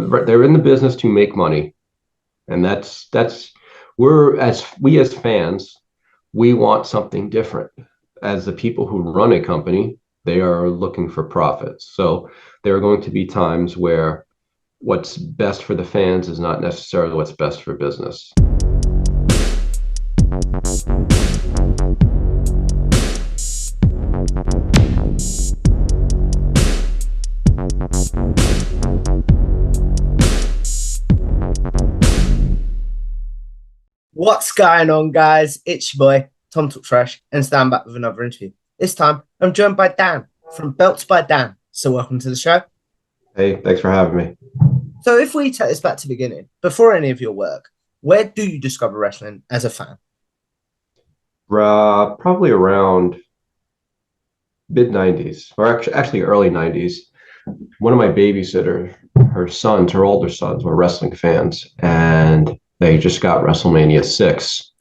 they're in the business to make money, and that's we as fans, we want something different. As the people who run a company, they are looking for profits. So there are going to be times where what's best for the fans is not necessarily what's best for business. What's going on, guys? It's your boy, Tom Talk Trash, and stand back with another interview. This time, I'm joined by Dan from Belts by Dan. So, welcome to the show. Hey, thanks for having me. So, if we take this back to the beginning, before any of your work, where do you discover wrestling as a fan? Probably around mid 90s, or actually early 90s. One of my babysitters, her older sons were wrestling fans, and they just got WrestleMania 6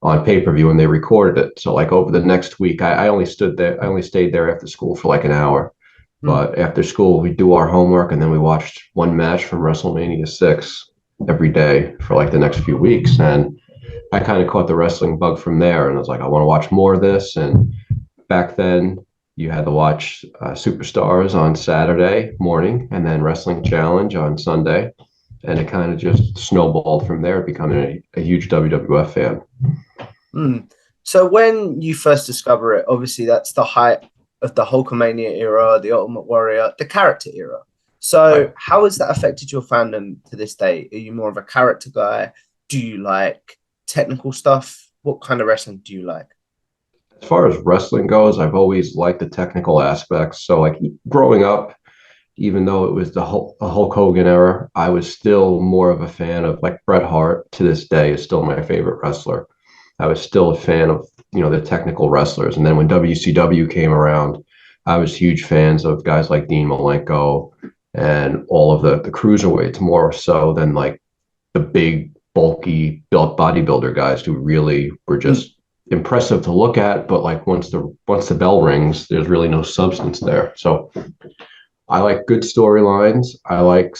on pay-per-view and they recorded it. So like over the next week, I only stayed there after school for like an hour. But after school, we do our homework and then we watched one match from WrestleMania 6 every day for like the next few weeks. And I kind of caught the wrestling bug from there. And I was like, I want to watch more of this. And back then, you had to watch Superstars on Saturday morning and then Wrestling Challenge on Sunday. And it kind of just snowballed from there, becoming a huge WWF fan. So when you first discover it, obviously that's the height of the Hulkamania era, the Ultimate Warrior, the character era. So Right. how has that affected your fandom to this day? Are you more of a character guy? Do you like technical stuff? What kind of wrestling do you like? As far as wrestling goes, I've always liked the technical aspects. So like growing up, even though it was the Hulk Hogan era, I was still more of a fan of like Bret Hart. To this day is still my favorite wrestler. I was still a fan of, the technical wrestlers. And then when WCW came around, I was huge fans of guys like Dean Malenko and all of the cruiserweights, more so than like the big, bulky, built bodybuilder guys who really were just impressive to look at. But like once the bell rings, there's really no substance there. So I like good storylines. I like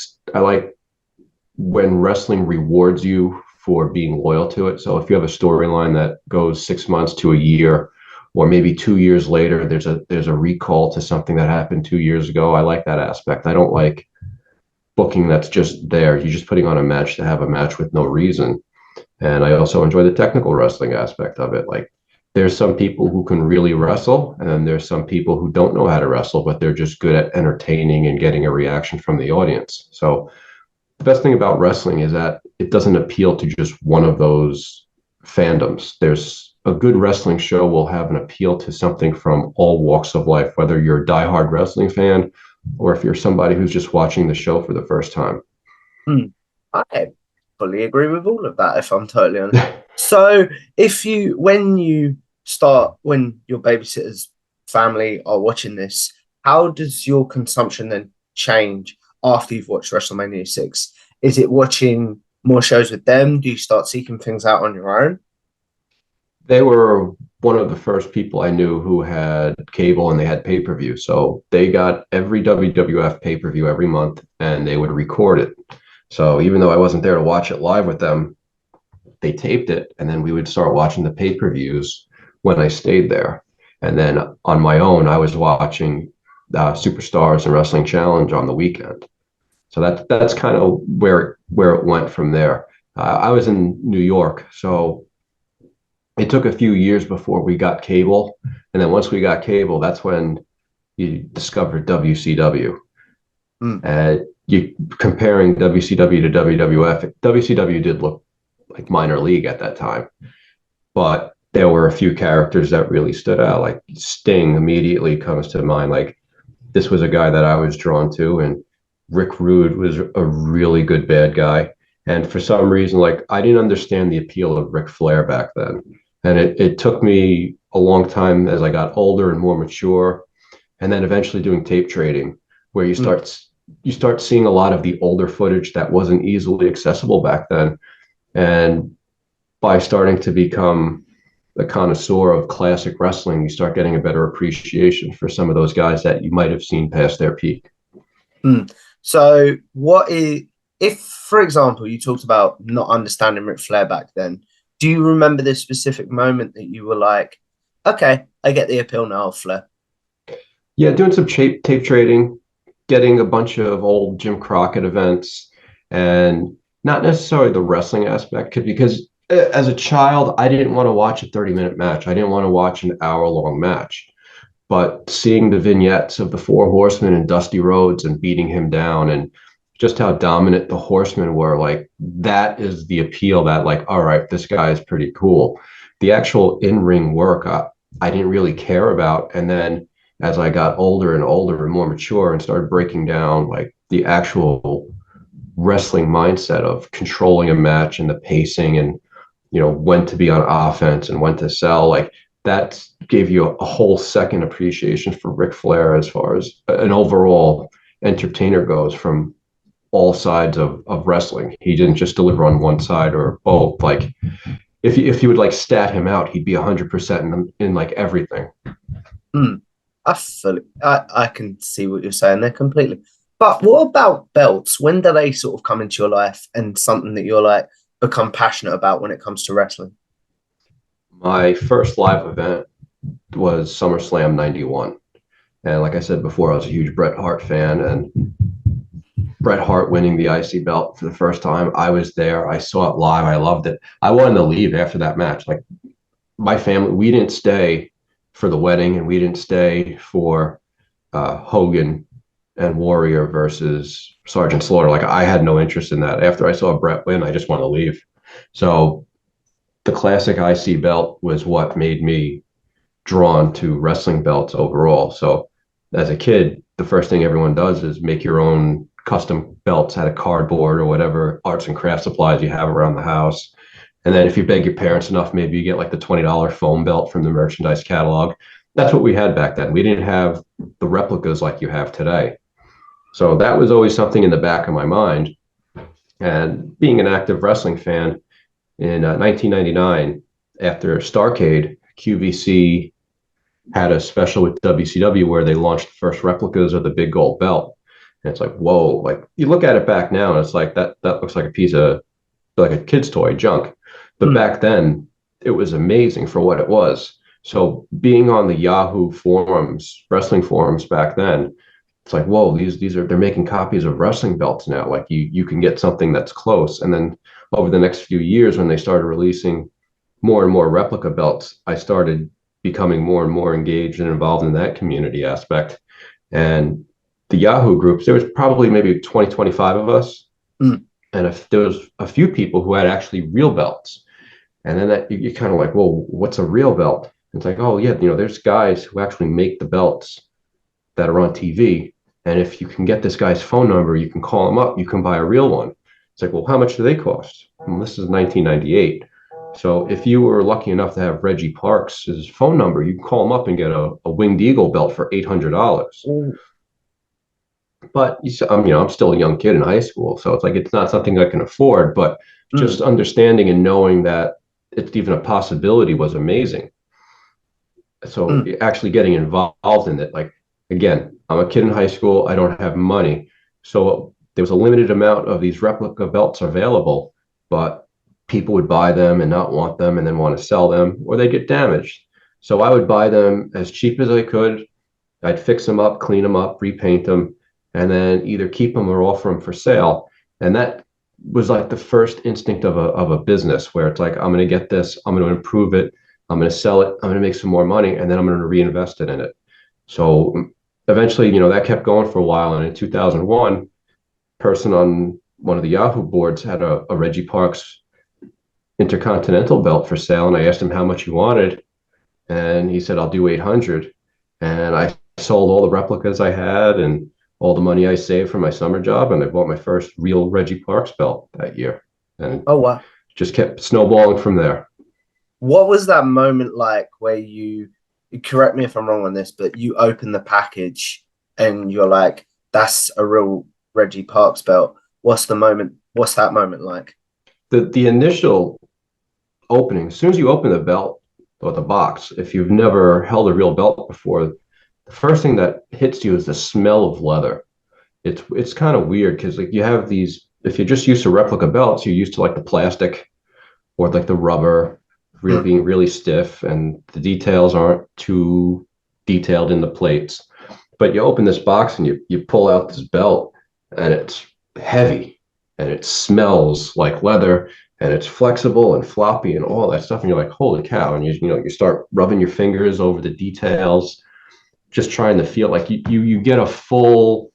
when wrestling rewards you for being loyal to it. So if you have a storyline that goes 6 months to a year, or maybe 2 years later, there's a recall to something that happened 2 years ago. I like that aspect. I don't like booking that's just there. You're just putting on a match to have a match with no reason. And I also enjoy the technical wrestling aspect of it. Like there's some people who can really wrestle, and then there's some people who don't know how to wrestle, but they're just good at entertaining and getting a reaction from the audience. So the best thing about wrestling is that it doesn't appeal to just one of those fandoms. There's a good wrestling show will have an appeal to something from all walks of life, whether you're a diehard wrestling fan or if you're somebody who's just watching the show for the first time. I fully agree with all of that, if I'm totally honest. So when your babysitter's family are watching this, how does your consumption then change after you've watched WrestleMania 6? Is it watching more shows with them? Do you start seeking things out on your own? They were one of the first people I knew who had cable and they had pay-per-view. So they got every WWF pay-per-view every month and they would record it. So even though I wasn't there to watch it live with them, they taped it and then we would start watching the pay-per-views when I stayed there. And then on my own, I was watching Superstars and Wrestling Challenge on the weekend. So that's kind of where it went from there. I was in New York, so it took a few years before we got cable, and then once we got cable, that's when you discovered WCW. You comparing WCW to WWF, WCW did look like minor league at that time, but there were a few characters that really stood out. Like Sting immediately comes to mind. Like this was a guy that I was drawn to, and Rick Rude was a really good bad guy. And for some reason, like I didn't understand the appeal of Ric Flair back then. And it took me a long time as I got older and more mature, and then eventually doing tape trading, where you start seeing a lot of the older footage that wasn't easily accessible back then. And by starting to become a connoisseur of classic wrestling, you start getting a better appreciation for some of those guys that you might have seen past their peak. So, if, for example, you talked about not understanding Ric Flair back then, do you remember this specific moment that you were like, okay, I get the appeal now of Flair? Yeah, doing some tape trading, getting a bunch of old Jim Crockett events, and not necessarily the wrestling aspect, because as a child, I didn't want to watch a 30-minute match. I didn't want to watch an hour-long match. But seeing the vignettes of the Four Horsemen and Dusty Rhodes and beating him down and just how dominant the Horsemen were, like that is the appeal that, like, all right, this guy is pretty cool. The actual in-ring work, I didn't really care about. And then as I got older and older and more mature and started breaking down like the actual wrestling mindset of controlling a match and the pacing and when to be on offense and when to sell, like that gave you a whole second appreciation for Ric Flair as far as an overall entertainer goes from all sides of wrestling. He didn't just deliver on one side or both. Like if you would like stat him out, he'd be 100% in like everything. Hmm. I can see what you're saying there completely. But what about belts? When do they sort of come into your life and something that you're like become passionate about when it comes to wrestling? My first live event was SummerSlam 91. And like I said before, I was a huge Bret Hart fan, and Bret Hart winning the IC belt for the first time, I was there. I saw it live. I loved it. I wanted to leave after that match. Like my family, we didn't stay for the wedding, and we didn't stay for Hogan and Warrior versus Sergeant Slaughter. Like I had no interest in that. After I saw Bret win, I just want to leave. So the classic IC belt was what made me drawn to wrestling belts overall. So as a kid, the first thing everyone does is make your own custom belts out of cardboard or whatever arts and craft supplies you have around the house. And then if you beg your parents enough, maybe you get like the $20 foam belt from the merchandise catalog. That's what we had back then. We didn't have the replicas like you have today. So that was always something in the back of my mind. And being an active wrestling fan in 1999, after Starcade, QVC had a special with WCW where they launched the first replicas of the big gold belt. And it's like, whoa, like you look at it back now and it's like that looks like a piece of like a kid's toy junk. But Hmm. back then it was amazing for what it was. So being on the Yahoo forums, wrestling forums back then, it's like, whoa, these are they're making copies of wrestling belts now. Like you can get something that's close. And then over the next few years, when they started releasing more and more replica belts, I started becoming more and more engaged and involved in that community aspect. And the Yahoo groups, there was probably maybe 20, 25 of us. Hmm. And if there was a few people who had actually real belts. And then that you're kind of like, well, what's a real belt? It's like, oh yeah, there's guys who actually make the belts that are on TV. And if you can get this guy's phone number, you can call him up, you can buy a real one. It's like, well, how much do they cost? Well, this is 1998. So if you were lucky enough to have Reggie Parks' phone number, you can call him up and get a Winged Eagle belt for $800. Ooh. But I'm still a young kid in high school, so it's like it's not something I can afford. But Hmm. just understanding and knowing that it's even a possibility was amazing. So Hmm. actually getting involved in it, like again, I'm a kid in high school. I don't have money, so there was a limited amount of these replica belts available, but people would buy them and not want them, and then want to sell them, or they get damaged. So I would buy them as cheap as I could. I'd fix them up, clean them up, repaint them, and then either keep them or offer them for sale. And that was like the first instinct of a business where it's like, I'm going to get this, I'm going to improve it, I'm going to sell it, I'm going to make some more money, and then I'm going to reinvest it in it. So eventually, that kept going for a while. And in 2001, person on one of the Yahoo boards had a Reggie Parks Intercontinental belt for sale. And I asked him how much he wanted. And he said, I'll do 800. And I sold all the replicas I had and all the money I saved from my summer job. And I bought my first real Reggie Parks belt that year. And Oh wow. just kept snowballing from there. What was that moment like where correct me if I'm wrong on this, but you open the package and you're like, that's a real Reggie Parks belt. What's that moment like? The initial opening, as soon as you open the belt or the box, if you've never held a real belt before, the first thing that hits you is the smell of leather. It's kind of weird because like you have these, if you're just used to replica belts, you're used to like the plastic or like the rubber really Mm, being really stiff and the details aren't too detailed in the plates. But you open this box and you pull out this belt and it's heavy and it smells like leather and it's flexible and floppy and all that stuff. And you're like, holy cow. And you start rubbing your fingers over the details, just trying to feel like you get a full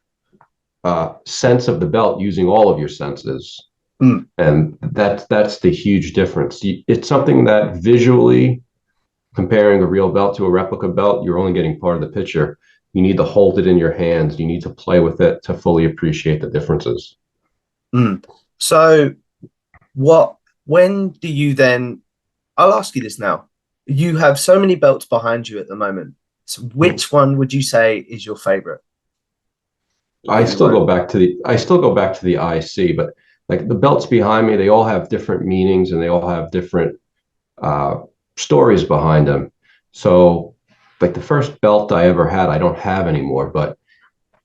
sense of the belt using all of your senses. mm. And that's the huge difference. It's something that visually, comparing a real belt to a replica belt, you're only getting part of the picture. You need to hold it in your hands. You need to play with it to fully appreciate the differences. Mm. So, what, when do you then? I'll ask you this now. You have so many belts behind you at the moment. So, which one would you say is your favorite I that you still own? go back to the IC, but like the belts behind me, they all have different meanings and they all have different uh, stories behind them. So, like the first belt I ever had, I don't have anymore. But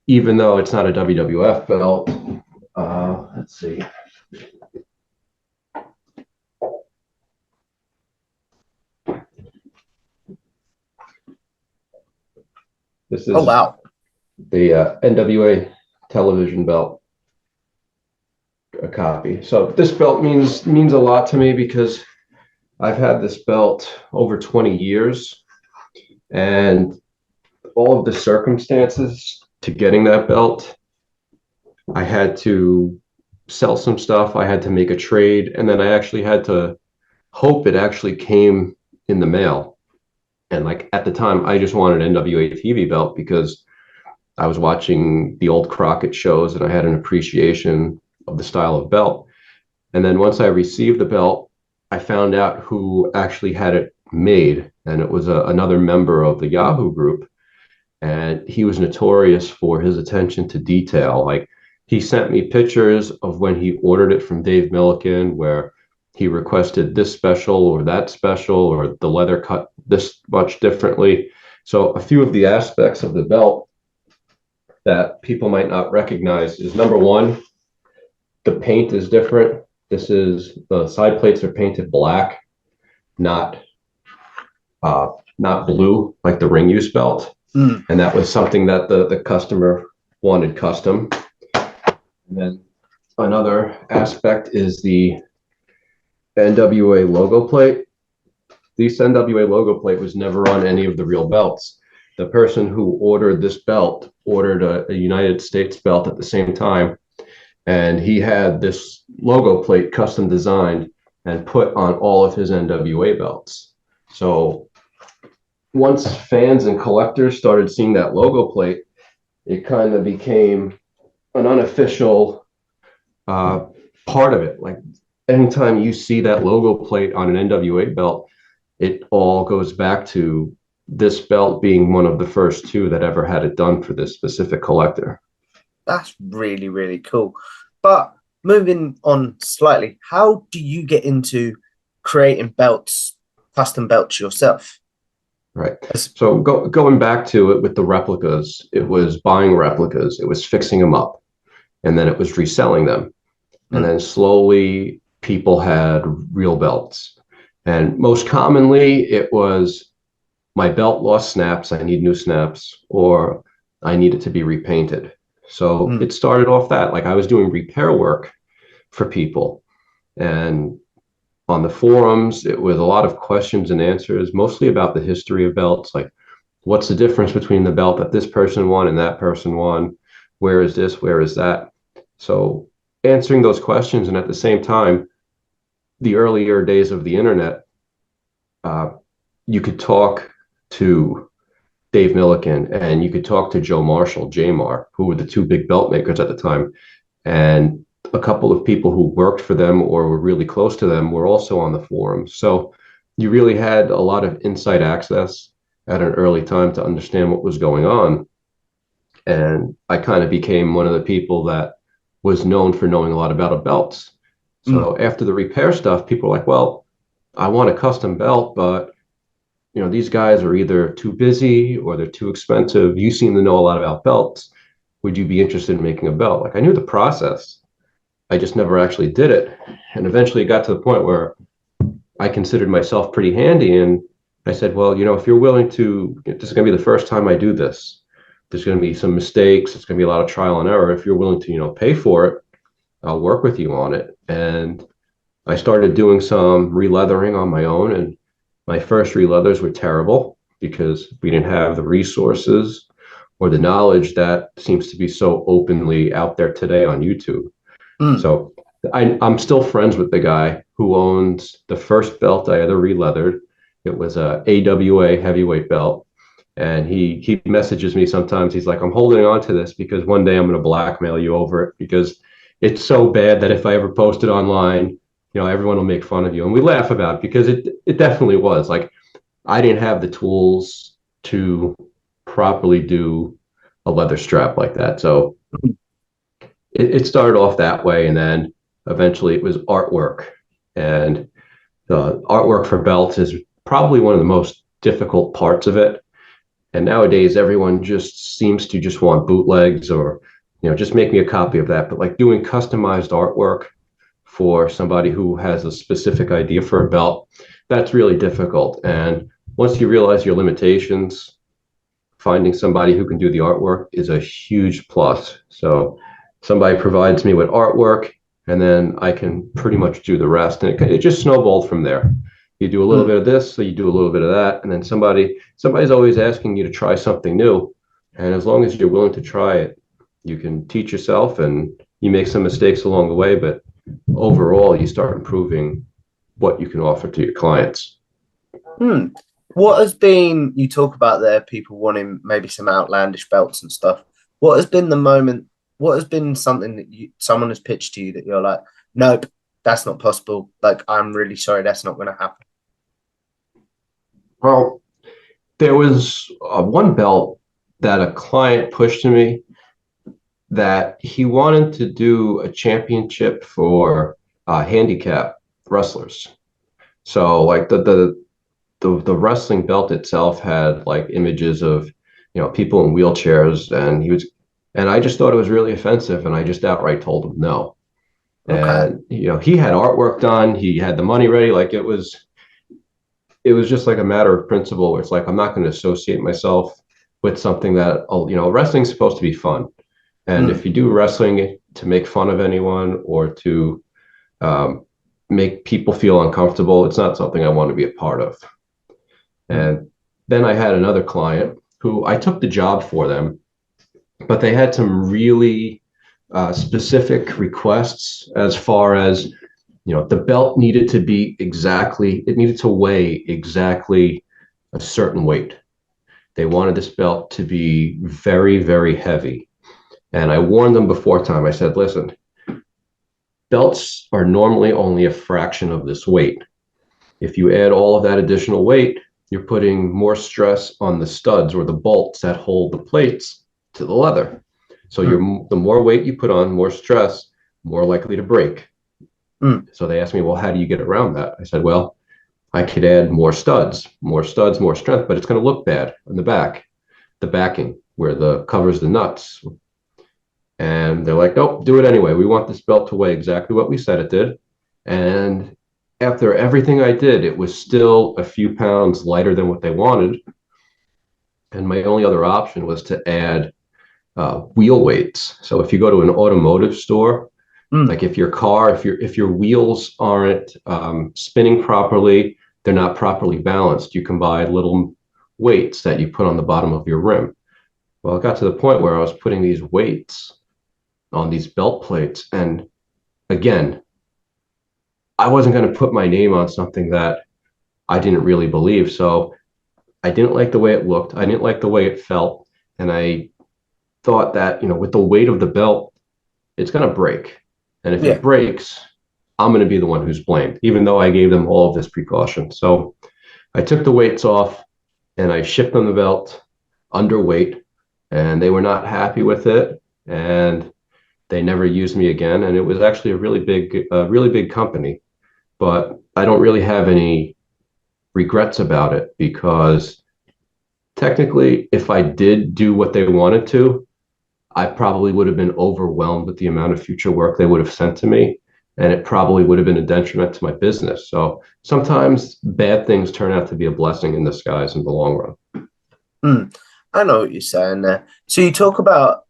even though it's not a WWF belt, let's see. This Oh is wow. the NWA television belt, a copy. So this belt means a lot to me because I've had this belt over 20 years, and all of the circumstances to getting that belt, I had to sell some stuff, I had to make a trade, and then I actually had to hope it actually came in the mail. And like at the time, I just wanted an NWA TV belt because I was watching the old Crockett shows and I had an appreciation of the style of belt. And then once I received the belt, I found out who actually had it made, and it was another member of the Yahoo group. And he was notorious for his attention to detail. Like he sent me pictures of when he ordered it from Dave Milliken, where he requested this special or that special, or the leather cut this much differently. So a few of the aspects of the belt that people might not recognize is number one, the paint is different. This is the side plates are painted black, not uh, not blue like the ring use belt. Mm, And that was something that the customer wanted custom. And then another aspect is the NWA logo plate. This NWA logo plate was never on any of the real belts. The person who ordered this belt ordered a United States belt at the same time, and he had this logo plate custom designed and put on all of his NWA belts. So once fans and collectors started seeing that logo plate, it kind of became an unofficial uh, part of it. Like anytime you see that logo plate on an NWA belt, it all goes back to this belt being one of the first two that ever had it done for this specific collector. that's really, really cool. But moving on slightly, how do you get into creating belts, custom belts yourself? Right. As- So going back to it with the replicas, it was buying replicas, it was fixing them up, and then it was reselling them. And mm, then slowly people had real belts. And most commonly it was my belt lost snaps, I need new snaps, or I need it to be repainted. So mm, it started off that like I was doing repair work for people. And on the forums, it was a lot of questions and answers, mostly about the history of belts, like what's the difference between the belt that this person won and that person won? Where is this? Where is that? So answering those questions, and at the same time, the earlier days of the internet, uh, you could talk to Dave Milliken and you could talk to Joe Marshall, Jmar, who were the two big belt makers at the time. And a couple of people who worked for them or were really close to them were also on the forums. So you really had a lot of inside access at an early time to understand what was going on. And I kind of became one of the people that was known for knowing a lot about belts. mm, So after the repair stuff, people were like, well, I want a custom belt, but these guys are either too busy or they're too expensive. You seem to know a lot about belts. would you be interested in making a belt? Like I knew the process, I just never actually did it. And eventually it got to the point where I considered myself pretty handy. And I said, well, if you're willing to, this is going to be the first time I do this. There's going to be some mistakes. It's going to be a lot of trial and error. If you're willing to, pay for it, I'll work with you on it. And I started doing some releathering on my own. And my first releathers were terrible because we didn't have the resources or the knowledge that seems to be so openly out there today on YouTube. Mm. So I'm still friends with the guy who owns the first belt I ever releathered. It was a AWA heavyweight belt. And he messages me sometimes. He's like, I'm holding on to this because one day I'm going to blackmail you over it because it's so bad that if I ever post it online, everyone will make fun of you. And we laugh about it because it definitely was. Like, I didn't have the tools to properly do a leather strap like that. So it started off that way. And then eventually it was artwork. And the artwork for belts is probably one of the most difficult parts of it. And nowadays, everyone just seems to just want bootlegs or, just make me a copy of that. But like doing customized artwork for somebody who has a specific idea for a belt, that's really difficult. And once you realize your limitations, finding somebody who can do the artwork is a huge plus. So somebody provides me with artwork, and then I can pretty much do the rest. And it just snowballed from there. You do a little bit of this, so you do a little bit of that, and then somebody's always asking you to try something new. And as long as you're willing to try it, you can teach yourself, and you make some mistakes along the way, but overall, you start improving what you can offer to your clients. What has been, you talk about there, people wanting maybe some outlandish belts and stuff. What has been something that someone has pitched to you that you're like, nope, that's not possible. Like, I'm really sorry, that's not going to happen. Well, there was one belt that a client pushed to me that he wanted to do a championship for handicap wrestlers. So like the wrestling belt itself had like images of people in wheelchairs, and I just thought it was really offensive, and I just outright told him no. Okay. And he had artwork done, he had the money ready, like it was just like a matter of principle where it's like I'm not going to associate myself with something that wrestling's supposed to be fun. And if you do wrestling to make fun of anyone or to make people feel uncomfortable, it's not something I want to be a part of. And then I had another client who I took the job for them, but they had some really specific requests as far as, the belt needed to weigh exactly a certain weight. They wanted this belt to be very, very heavy. And I warned them before time. I said, listen, belts are normally only a fraction of this weight. If you add all of that additional weight, you're putting more stress on the studs or the bolts that hold the plates to the leather. So the more weight you put on, more stress, more likely to break. So they asked me, well, how do you get around that? I said, well, I could add more studs, more strength, but it's going to look bad on the back, the backing where the covers the nuts. And they're like, nope, do it anyway. We want this belt to weigh exactly what we said it did. And after everything I did, it was still a few pounds lighter than what they wanted. And my only other option was to add wheel weights. So if you go to an automotive store, like if your wheels aren't spinning properly, they're not properly balanced, you can buy little weights that you put on the bottom of your rim. Well, it got to the point where I was putting these weights on these belt plates. And again, I wasn't going to put my name on something that I didn't really believe. So I didn't like the way it looked. I didn't like the way it felt. And I thought that, with the weight of the belt, it's going to break. And if it breaks, I'm going to be the one who's blamed, even though I gave them all of this precaution. So I took the weights off and I shipped them the belt underweight, and they were not happy with it. And they never used me again. And it was actually a really big company, but I don't really have any regrets about it because technically, if I did do what they wanted to, I probably would have been overwhelmed with the amount of future work they would have sent to me, and it probably would have been a detriment to my business. So sometimes bad things turn out to be a blessing in disguise in the long run. Mm, I know what you're saying there. So you talk about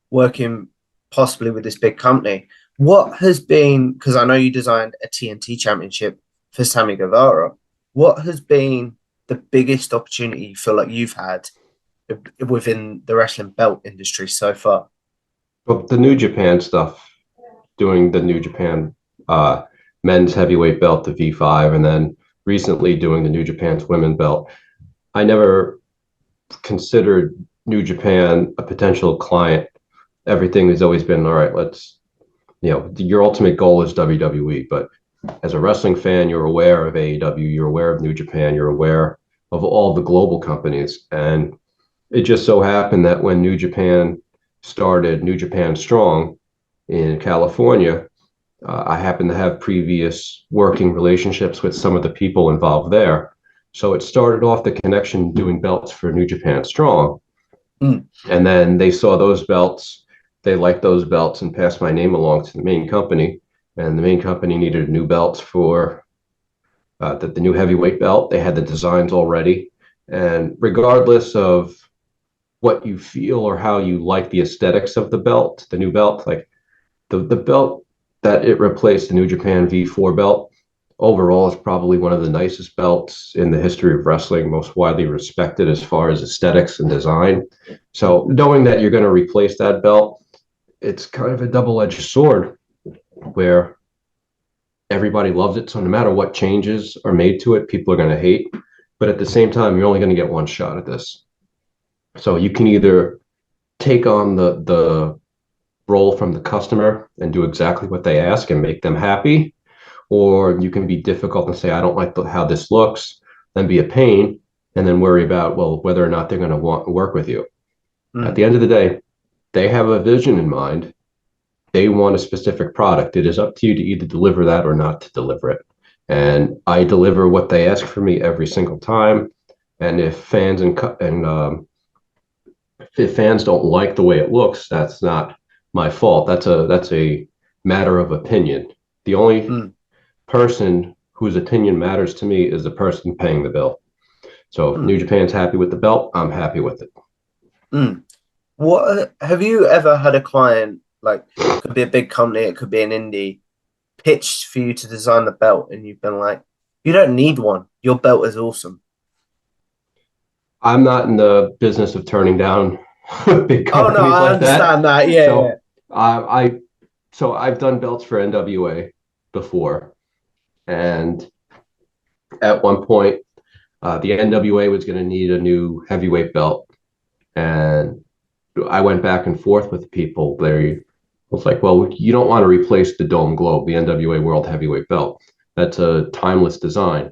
working possibly with this big company. What has been, because I know you designed a TNT championship for Sammy Guevara, what has been the biggest opportunity you feel like you've had within the wrestling belt industry so far? But the New Japan stuff, doing the New Japan uh, men's heavyweight belt, the V5, and then recently doing the New Japan's women belt. I never considered New Japan a potential client. Everything has always been all right. Your ultimate goal is WWE, but as a wrestling fan, you're aware of AEW, you're aware of New Japan, you're aware of all the global companies. And it just so happened that when New Japan started New Japan Strong in California, I happened to have previous working relationships with some of the people involved there. So it started off the connection doing belts for New Japan Strong. Mm, And then they saw those belts, they liked those belts and passed my name along to the main company. And the main company needed new belts for the new heavyweight belt. They had the designs already. And regardless of what you feel or how you like the aesthetics of the belt, the new belt, like the belt that it replaced, the New Japan V4 belt, overall is probably one of the nicest belts in the history of wrestling, most widely respected as far as aesthetics and design. So knowing that you're going to replace that belt, it's kind of a double-edged sword where everybody loves it. So no matter what changes are made to it, people are going to hate. But at the same time, you're only going to get one shot at this. So you can either take on the role from the customer and do exactly what they ask and make them happy, or you can be difficult and say, I don't like how this looks, then be a pain, and then worry about, well, whether or not they're going to want to work with you. At mm, the end of the day, they have a vision in mind. They want a specific product. It is up to you to either deliver that or not to deliver it. And I deliver what they ask for me every single time. And if if fans don't like the way it looks, that's not my fault. That's a matter of opinion. The only mm, person whose opinion matters to me is the person paying the bill. So if mm, New Japan's happy with the belt, I'm happy with it. mm. What have you ever had a client like could be a big company, it could be an indie, pitched for you to design the belt, and you've been like, you don't need one. Your belt is awesome. I'm not in the business of turning down big Oh no, companies I like that. understand that. Yeah, yeah. So I so I've done belts for NWA before, and at one point, the NWA was going to need a new heavyweight belt, and I went back and forth with people. They was like, well, you don't want to replace the Dome Globe, the NWA World Heavyweight Belt. That's a timeless design.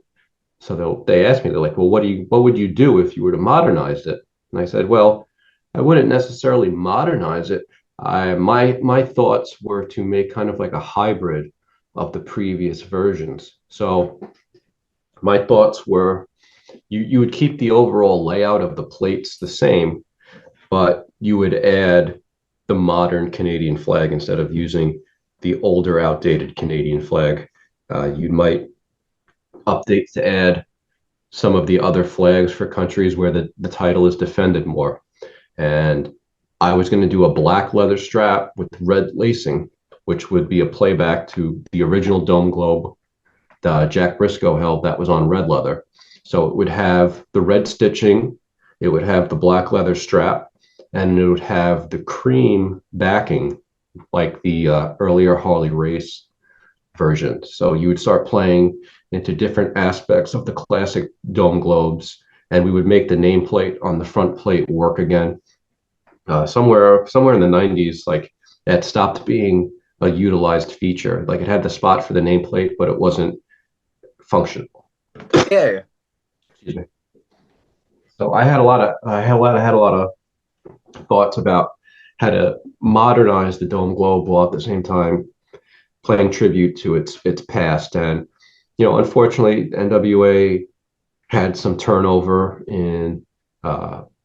So they asked me, they're like, well, what would you do if you were to modernize it? And I said, well, I wouldn't necessarily modernize it. My thoughts were to make kind of like a hybrid of the previous versions. So my thoughts were you would keep the overall layout of the plates the same, but you would add the modern Canadian flag instead of using the older, outdated Canadian flag. You might update to add some of the other flags for countries where the title is defended more. And I was going to do a black leather strap with red lacing, which would be a playback to the original Dome Globe Jack Briscoe held that was on red leather. So it would have the red stitching, it would have the black leather strap, and it would have the cream backing like the earlier Harley Race version. So you would start playing into different aspects of the classic Dome Globes, and we would make the nameplate on the front plate work again. Somewhere in the 90s, like that stopped being a utilized feature. Like it had the spot for the nameplate, but it wasn't functional. Yeah, yeah. Excuse me. So I had a lot of thoughts about how to modernize the Dome Globe while at the same time playing tribute to its past. And unfortunately, NWA had some turnover in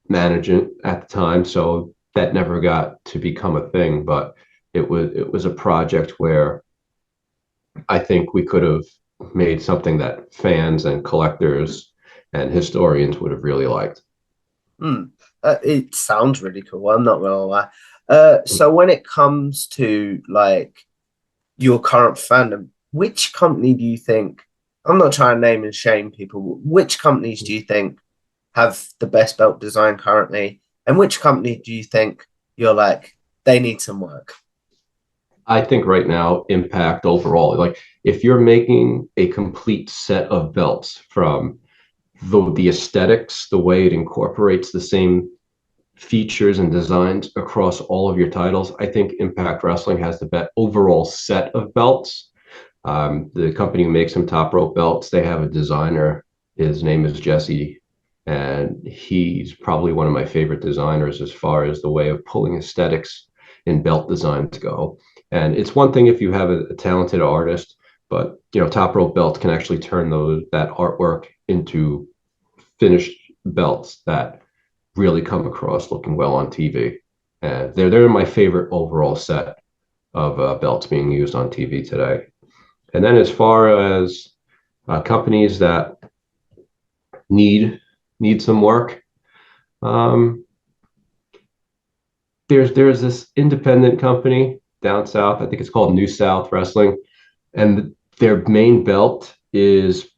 management at the time, so that never got to become a thing, but it was a project where I think we could have made something that fans and collectors and historians would have really liked. Hmm. It sounds really cool. I'm not gonna lie. So when it comes to like your current fandom, which company do you think? I'm not trying to name and shame people. But which companies do you think have the best belt design currently, and which company do you think you're like they need some work? I think right now, impact overall, like if you're making a complete set of belts from the aesthetics, the way it incorporates the same features and designs across all of your titles, I think Impact Wrestling has the best overall set of belts. The company who makes them top rope belts, they have a designer. His name is Jesse, and he's probably one of my favorite designers as far as the way of pulling aesthetics in belt designs go. And it's one thing if you have a talented artist, but top rope belts can actually turn that artwork into finished belts that really come across looking well on TV. And they're my favorite overall set of belts being used on TV today. And then as far as companies that need need some work, um, there's this independent company down south. I think it's called New South Wrestling, and their main belt is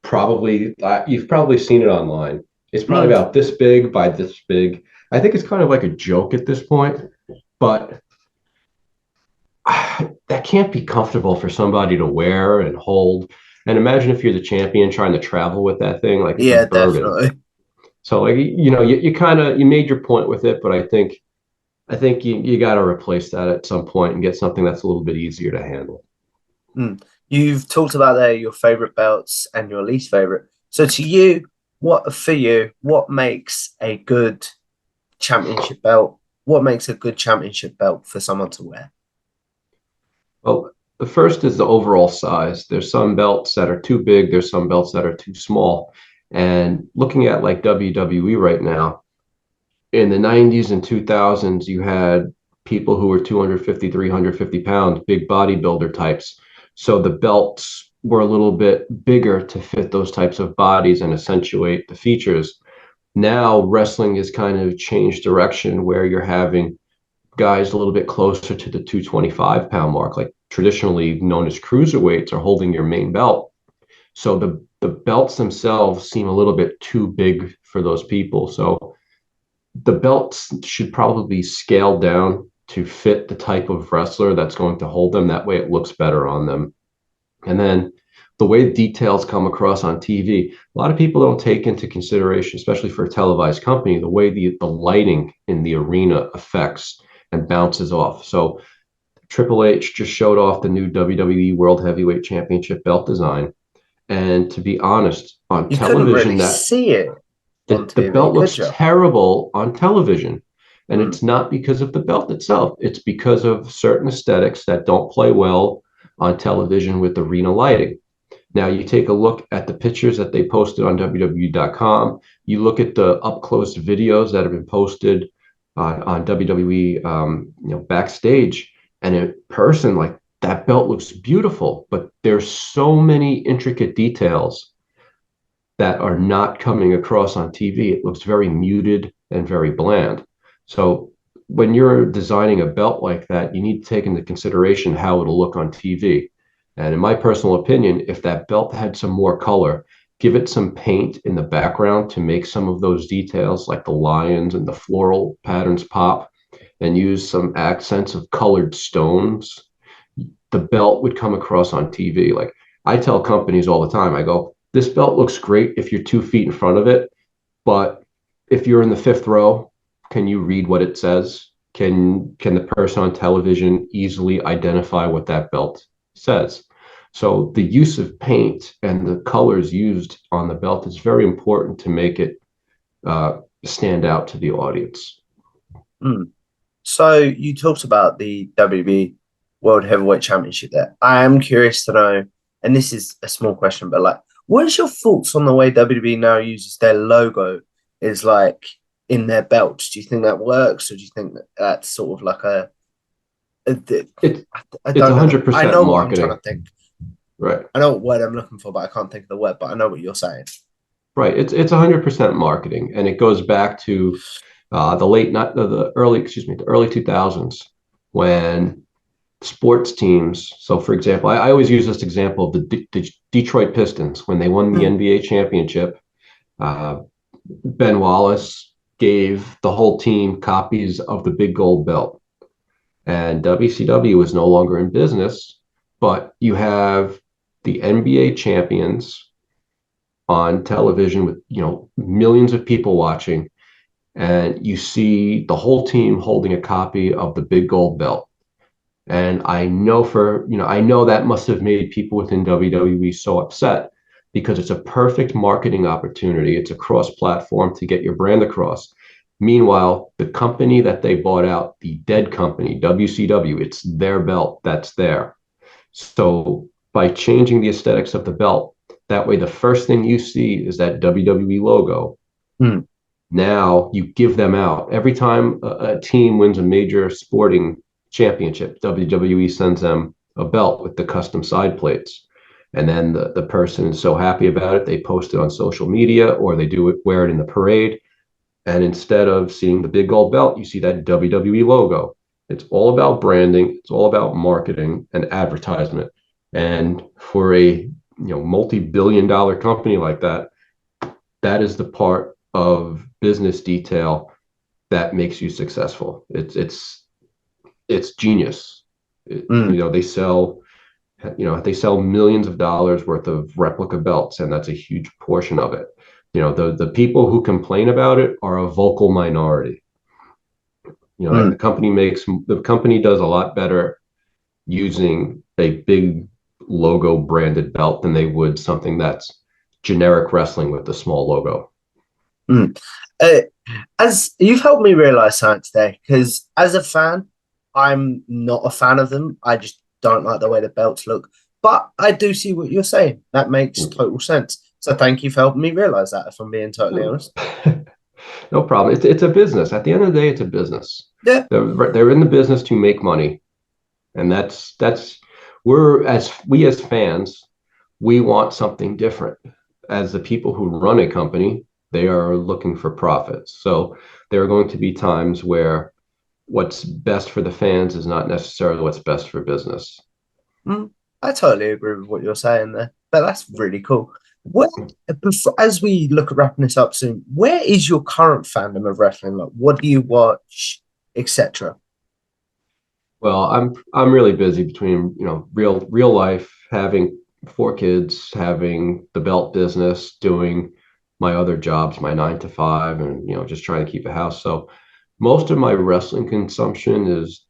probably you've probably seen it online. It's probably Mm, about this big by this big. I think it's kind of like a joke at this point, but that can't be comfortable for somebody to wear and hold. And imagine if you're the champion trying to travel with that thing, like it's a yeah, burden. definitely. So like you kind of you made your point with it, but I think you got to replace that at some point and get something that's a little bit easier to handle. Mm. You've talked about there your favorite belts and your least favorite. So to you, what makes a good championship belt? What makes a good championship belt for someone to wear? Well, the first is the overall size. There's some belts that are too big, there's some belts that are too small. And looking at like WWE right now, in the 90s and 2000s, you had people who were 250, 350 pounds, big bodybuilder types. So the belts were a little bit bigger to fit those types of bodies and accentuate the features. Now, wrestling has kind of changed direction where you're having guys a little bit closer to the 225-pound mark, like traditionally known as cruiserweights, are holding your main belt. So the belts themselves seem a little bit too big for those people. So the belts should probably be scaled down to fit the type of wrestler that's going to hold them. That way it looks better on them. And then the way details come across on TV, a lot of people don't take into consideration, especially for a televised company, the way the lighting in the arena affects and bounces off. So Triple H just showed off the new WWE World Heavyweight Championship belt design. And to be honest, on You couldn't television, really that see it on the TV, belt could looks you? terrible on television. And Mm. it's not because of the belt itself. It's because of certain aesthetics that don't play well on television with arena lighting. Now, you take a look at the pictures that they posted on WWE.com. You look at the up close videos that have been posted on WWE, backstage, and in person, like that belt looks beautiful. But there's so many intricate details that are not coming across on TV. It looks very muted and very bland. So when you're designing a belt like that, you need to take into consideration how it'll look on TV. And in my personal opinion, if that belt had some more color, give it some paint in the background to make some of those details like the lions and the floral patterns pop, and use some accents of colored stones, the belt would come across on TV. Like I tell companies all the time, I go, this belt looks great if you're 2 feet in front of it, but if you're in the fifth row, can you read what it says? Can the person on television easily identify what that belt says? So the use of paint and the colors used on the belt is very important to make it stand out to the audience. Mm. So you talked about the WWE World Heavyweight Championship there. I am curious to know, and this is a small question, but like, what is your thoughts on the way WWE now uses their logo? Is like in their belts. Do you think that works, or do you think that that's sort of like a It's I it's don't know. I 100% know what I'm trying to marketing, think. right? I know what word I'm looking for, but I can't think of the word. But I know what you're saying. Right. It's 100% marketing, and it goes back to the late not the early excuse me the early 2000s when sports teams. So, for example, I always use this example of the Detroit Pistons when they won the Mm, NBA championship. Uh, Ben Wallace gave the whole team copies of the big gold belt, and WCW is no longer in business, but you have the NBA champions on television with millions of people watching, and you see the whole team holding a copy of the big gold belt. And I know that must have made people within WWE so upset because it's a perfect marketing opportunity. It's a cross platform to get your brand across. Meanwhile, the company that they bought out, the dead company, WCW, it's their belt that's there. So by changing the aesthetics of the belt, that way the first thing you see is that WWE logo. mm, Now you give them out. Every time a team wins a major sporting championship, WWE sends them a belt with the custom side plates. And then the person is so happy about it, they post it on social media or they do it, wear it in the parade. And instead of seeing the big gold belt, you see that WWE logo. It's all about branding, it's all about marketing and advertisement. And for a multi-billion dollar company like that, that is the part of business detail that makes you successful. It's genius. mm, They sell millions of dollars worth of replica belts, and that's a huge portion of it. The people who complain about it are a vocal minority. mm. The company does a lot better using a big logo branded belt than they would something that's generic wrestling with a small logo. Mm. Uh, as you've helped me realize something today, because as a fan, I'm not a fan of them. I just don't like the way the belts look. But I do see what you're saying. That makes total sense. So thank you for helping me realize that, if I'm being totally honest. No problem. It's a business. At the end of the day, it's a business. Yeah. They're in the business to make money, and that's we as fans, we want something different. As the people who run a company, they are looking for profits. So there are going to be times where what's best for the fans is not necessarily what's best for business. Mm, I totally agree with what you're saying there. But that's really cool. What as we look at wrapping this up soon, where is your current fandom of wrestling? Like, what do you watch, etc.? Well, I'm really busy between, real life, having four kids, having the belt business, doing my other jobs, my 9 to 5, and just trying to keep a house. So most of my wrestling consumption is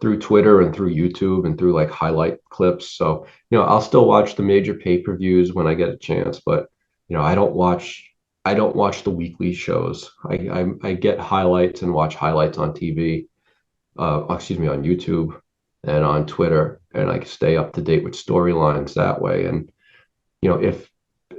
through Twitter and through YouTube and through like highlight clips. So, I'll still watch the major pay-per-views when I get a chance, but I don't watch the weekly shows. I get highlights and watch highlights on TV, on YouTube and on Twitter, and I stay up to date with storylines that way. And if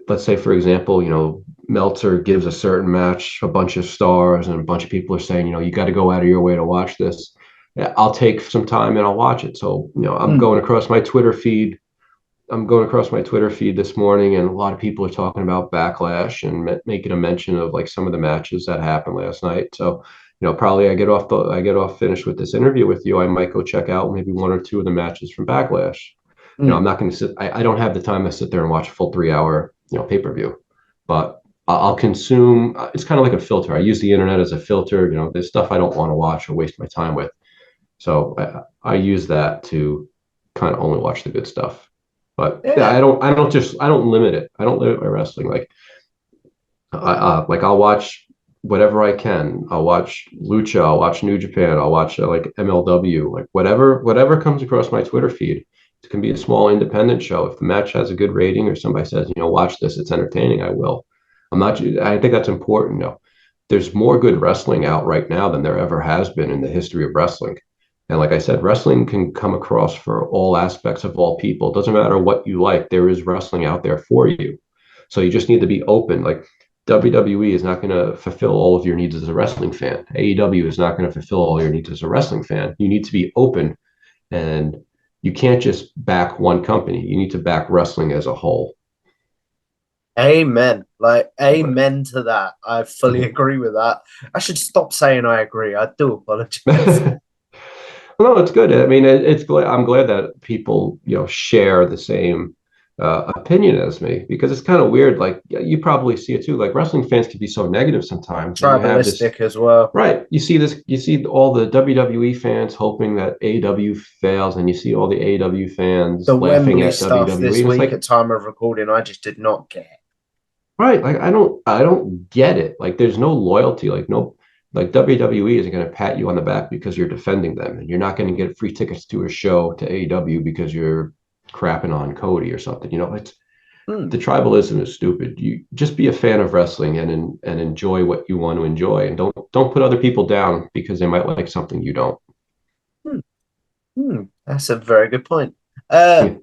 let's say, for example, Meltzer gives a certain match a bunch of stars, and a bunch of people are saying, you got to go out of your way to watch this. Yeah, I'll take some time and I'll watch it. So, Mm, I'm going across my Twitter feed this morning, and a lot of people are talking about Backlash and making a mention of like some of the matches that happened last night. So, probably I get off finished with this interview with you, I might go check out maybe one or two of the matches from Backlash. I'm mm. not going to sit. I don't have the time to sit there and watch a full 3 hour pay-per-view, but I'll consume. It's kind of like a filter. I use the internet as a filter. There's stuff I don't want to watch or waste my time with. So I use that to kind of only watch the good stuff. But yeah, Yeah. I don't limit it. I don't limit my wrestling. Like I'll watch whatever I can. I'll watch Lucha. I'll watch New Japan. I'll watch like MLW. Like whatever comes across my Twitter feed. It can be a small independent show. If the match has a good rating or somebody says, watch this, it's entertaining, I will. I'm not. I think that's important. There's more good wrestling out right now than there ever has been in the history of wrestling. And like I said, wrestling can come across for all aspects of all people. It doesn't matter what you like. There is wrestling out there for you. So you just need to be open. Like WWE is not going to fulfill all of your needs as a wrestling fan. AEW is not going to fulfill all your needs as a wrestling fan. You need to be open, and you can't just back one company. You need to back wrestling as a whole. Amen. Like, amen to that. I fully agree with that. I should stop saying I agree. I do apologize. No, it's good. I mean, it's glad. I'm glad that people, share the same opinion as me, because it's kind of weird. Like, you probably see it too. Like, wrestling fans can be so negative sometimes, and you have this. Tribalistic as well. Right. You see this, you see all the WWE fans hoping that AEW fails, and you see all the AEW fans The laughing Wembley at stuff WWE. this And it's week like, at time of recording, I just did not get. right, like I don't get it. Like, there's no loyalty, like no, like WWE isn't going to pat you on the back because you're defending them, and you're not going to get free tickets to a show to AEW because you're crapping on Cody or something. It's Hmm. the tribalism is stupid. You just be a fan of wrestling and enjoy what you want to enjoy, and don't put other people down because they might like something you don't. Hmm. That's a very good point. Uh, Yeah.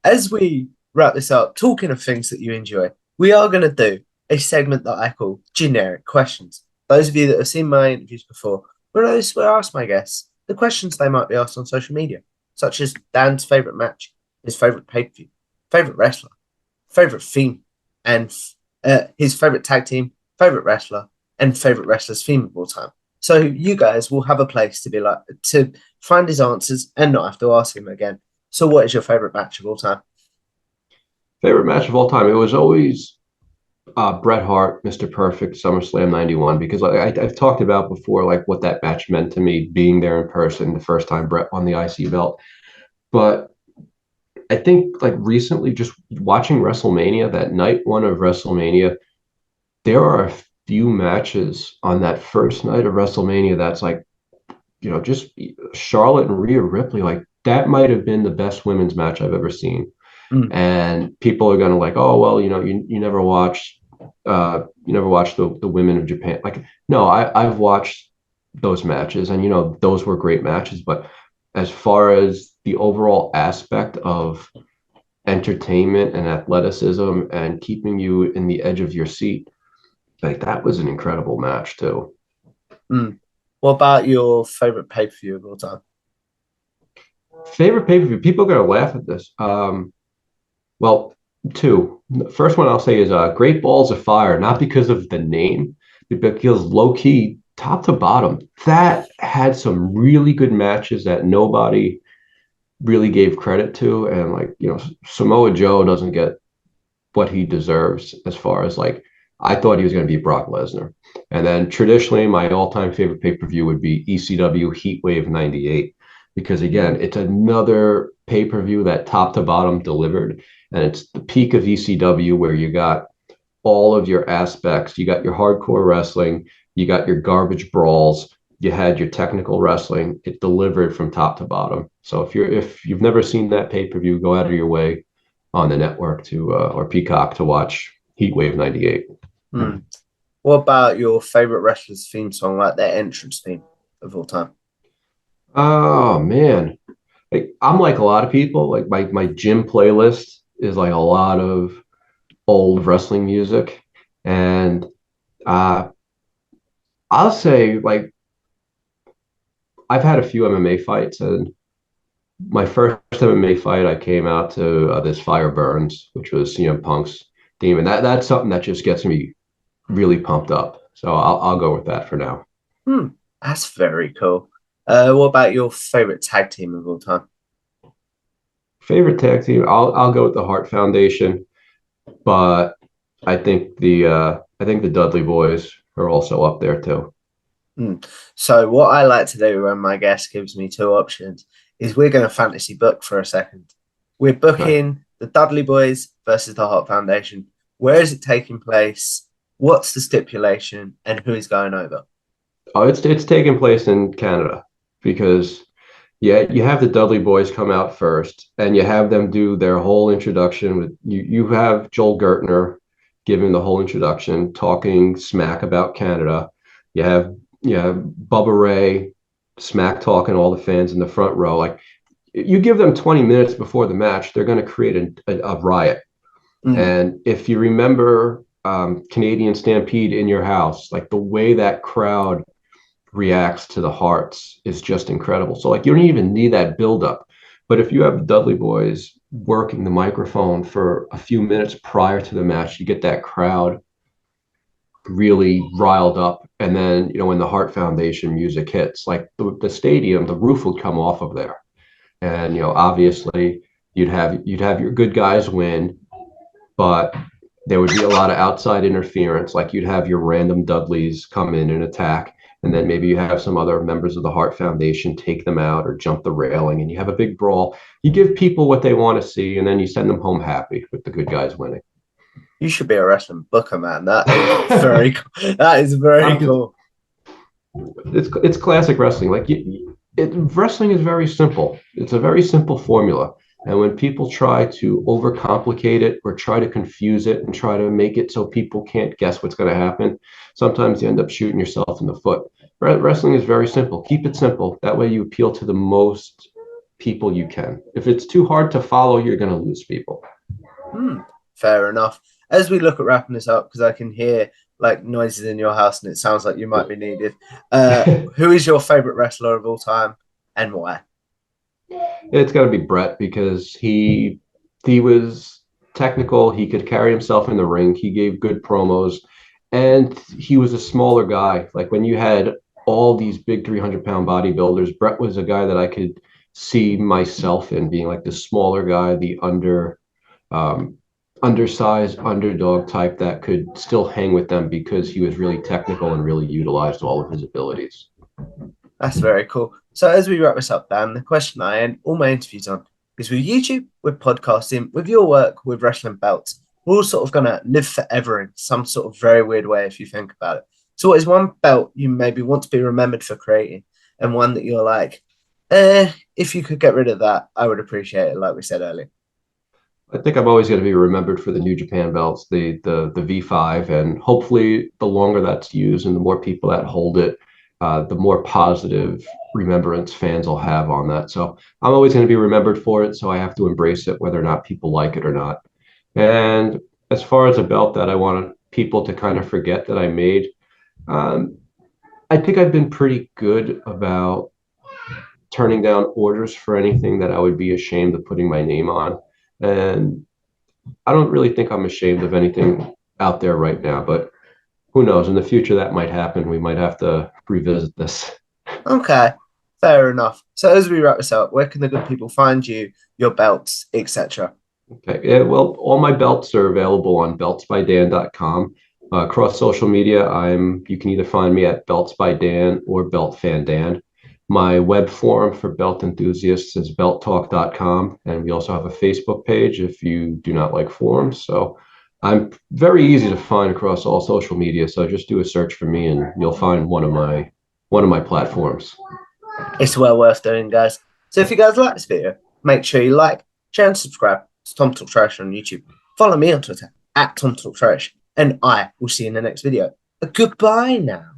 as we wrap this up, talking of things that you enjoy, we are going to do a segment that I call generic questions. Those of you that have seen my interviews before will know this, where I ask my guests the questions they might be asked on social media, such as Dan's favorite match, his favorite pay per view, favorite wrestler, favorite theme, and his favorite tag team, favorite wrestler, and favorite wrestler's theme of all time. So you guys will have a place to be like to find his answers and not have to ask him again. So, what is your favorite match of all time? Favorite match of all time. It was always Bret Hart, Mr. Perfect, SummerSlam '91, because I've talked about before, like what that match meant to me, being there in person the first time Bret won the IC belt. But I think like recently, just watching WrestleMania, that night one of WrestleMania, there are a few matches on that first night of WrestleMania that's like, just Charlotte and Rhea Ripley, like that might have been the best women's match I've ever seen. Mm. And people are gonna like, oh well, you never watched the women of Japan. Like, no, I've watched those matches, and those were great matches. But as far as the overall aspect of entertainment and athleticism and keeping you in the edge of your seat, like that was an incredible match too. Mm. What about your favorite pay per view of all time? Favorite pay-per-view, people are gonna laugh at this. Well, two. The first one I'll say is Great Balls of Fire, not because of the name, but because low key, top to bottom, that had some really good matches that nobody really gave credit to. And like, Samoa Joe doesn't get what he deserves as far as like, I thought he was going to be Brock Lesnar. And then traditionally, my all-time favorite pay-per-view would be ECW Heatwave '98, because again, it's another pay-per-view that top to bottom delivered. And it's the peak of ECW where you got all of your aspects. You got your hardcore wrestling, you got your garbage brawls, you had your technical wrestling. It delivered from top to bottom. So if you've never seen that pay-per-view, go out of your way on the network to or Peacock to watch Heatwave '98. Hmm. What about your favorite wrestler's theme song, like their entrance theme of all time? Oh man. Like, I'm like a lot of people, like my gym playlist is like a lot of old wrestling music. And uh I'll say like I've had a few MMA fights, and my first MMA fight I came out to this Fire Burns, which was CM Punk's theme. And that's something that just gets me really pumped up. So I'll go with that for now. Hmm. That's very cool. What about your favorite tag team of all time? Favorite tag team, I'll go with the Hart Foundation, but I think the Dudley Boys are also up there too. Hmm. So what I like to do when my guest gives me two options is we're going to fantasy book for a second. We're Right. booking the Dudley Boys versus the Hart Foundation. Where is it taking place? What's the stipulation? And who is going over? Oh, it's taking place in Canada, because yeah, you have the Dudley Boys come out first, and you have them do their whole introduction with you. You have Joel Gertner giving the whole introduction, talking smack about Canada. You have Bubba Ray smack talking all the fans in the front row. Like, you give them 20 minutes before the match, they're going to create a riot. Hmm. And if you remember Canadian Stampede in your house, like the way that crowd reacts to the hearts is just incredible. So like you don't even need that buildup. But if you have Dudley Boys working the microphone for a few minutes prior to the match, you get that crowd really riled up. And then, when the Heart Foundation music hits, like the stadium, the roof would come off of there. And, obviously you'd have your good guys win, but there would be a lot of outside interference. Like you'd have your random Dudleys come in and attack, and then maybe you have some other members of the Heart Foundation take them out or jump the railing, and you have a big brawl. You give people what they want to see, and then you send them home happy with the good guys winning. You should be a wrestling booker, man. That is very cool. That is very cool. It's classic wrestling. Like wrestling is very simple. It's a very simple formula. And when people try to overcomplicate it or try to confuse it and try to make it so people can't guess what's going to happen, sometimes you end up shooting yourself in the foot. Wrestling is very simple. Keep it simple. That way you appeal to the most people you can. If it's too hard to follow, you're going to lose people. Fair enough. As we look at wrapping this up, because I can hear like noises in your house and it sounds like you might be needed. Who is your favorite wrestler of all time and why? It's got to be Bret, because he was technical. He could carry himself in the ring. He gave good promos, and he was a smaller guy. Like when you had all these big 300-pound bodybuilders, Bret was a guy that I could see myself in, being like the smaller guy, the undersized underdog type that could still hang with them because he was really technical and really utilized all of his abilities. That's very cool. So as we wrap this up, Dan, the question I end all my interviews on is with YouTube, with podcasting, with your work, with wrestling belts, we're all sort of going to live forever in some sort of very weird way if you think about it. So what is one belt you maybe want to be remembered for creating, and one that you're like, if you could get rid of that, I would appreciate it, like we said earlier? I think I'm always going to be remembered for the New Japan belts, the V5, and hopefully the longer that's used and the more people that hold it, the more positive remembrance fans will have on that. So I'm always going to be remembered for it, so I have to embrace it whether or not people like it or not. And as far as a belt that I want people to kind of forget that I made, I think I've been pretty good about turning down orders for anything that I would be ashamed of putting my name on. And I don't really think I'm ashamed of anything out there right now, but who knows? In the future, that might happen. We might have to revisit this. Okay, fair enough. So as we wrap this up, where can the good people find you, your belts, etc.? Okay. Yeah, well, all my belts are available on beltsbydan.com. Across social media, you can either find me at Belts by Dan or Belt Fan Dan. My web forum for belt enthusiasts is belttalk.com, and we also have a Facebook page if you do not like forums. So I'm very easy to find across all social media. So just do a search for me, and you'll find one of my platforms. It's well worth doing, guys. So if you guys like this video, make sure you like, share, and subscribe to Tom Talk Trash on YouTube. Follow me on Twitter at Tom Talk Trash, and I will see you in the next video. Goodbye now.